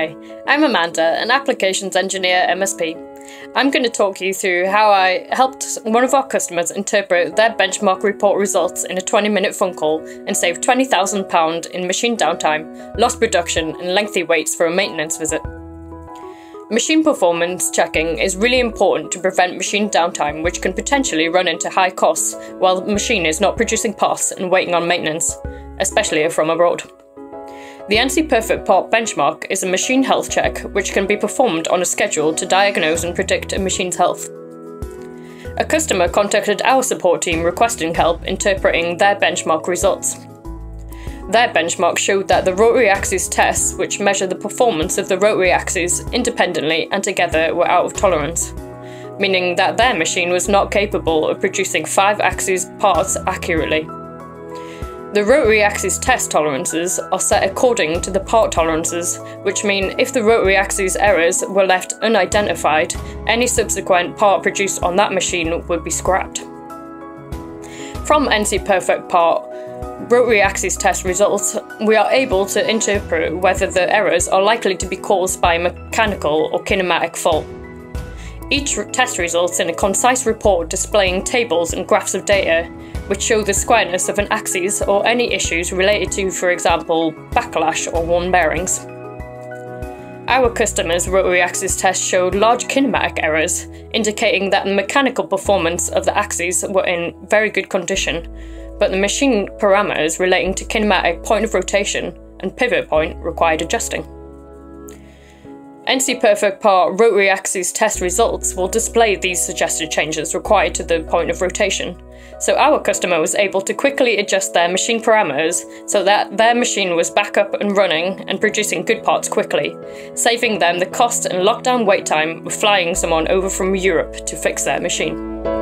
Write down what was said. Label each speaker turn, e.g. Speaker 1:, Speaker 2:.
Speaker 1: Hi, I'm Amanda, an Applications Engineer MSP. I'm going to talk you through how I helped one of our customers interpret their benchmark report results in a 20-minute phone call and save £20,000 in machine downtime, lost production and lengthy waits for a maintenance visit. Machine performance checking is really important to prevent machine downtime, which can potentially run into high costs while the machine is not producing parts and waiting on maintenance, especially if from abroad. The NC Perfect Part Benchmark is a machine health check which can be performed on a schedule to diagnose and predict a machine's health. A customer contacted our support team requesting help interpreting their benchmark results. Their benchmark showed that the rotary axis tests, which measure the performance of the rotary axis independently and together, were out of tolerance, meaning that their machine was not capable of producing 5-axis parts accurately. The rotary axis test tolerances are set according to the part tolerances, which mean if the rotary axis errors were left unidentified, any subsequent part produced on that machine would be scrapped. From NC Perfect Part rotary axis test results, we are able to interpret whether the errors are likely to be caused by a mechanical or kinematic fault. Each test results in a concise report displaying tables and graphs of data which show the squareness of an axis or any issues related to, for example, backlash or worn bearings. Our customer's rotary axis test showed large kinematic errors, indicating that the mechanical performance of the axes were in very good condition, but the machine parameters relating to kinematic point of rotation and pivot point required adjusting. NC Perfect Part rotary axis test results will display these suggested changes required to the point of rotation, so our customer was able to quickly adjust their machine parameters so that their machine was back up and running and producing good parts quickly, saving them the cost and lockdown wait time of flying someone over from Europe to fix their machine.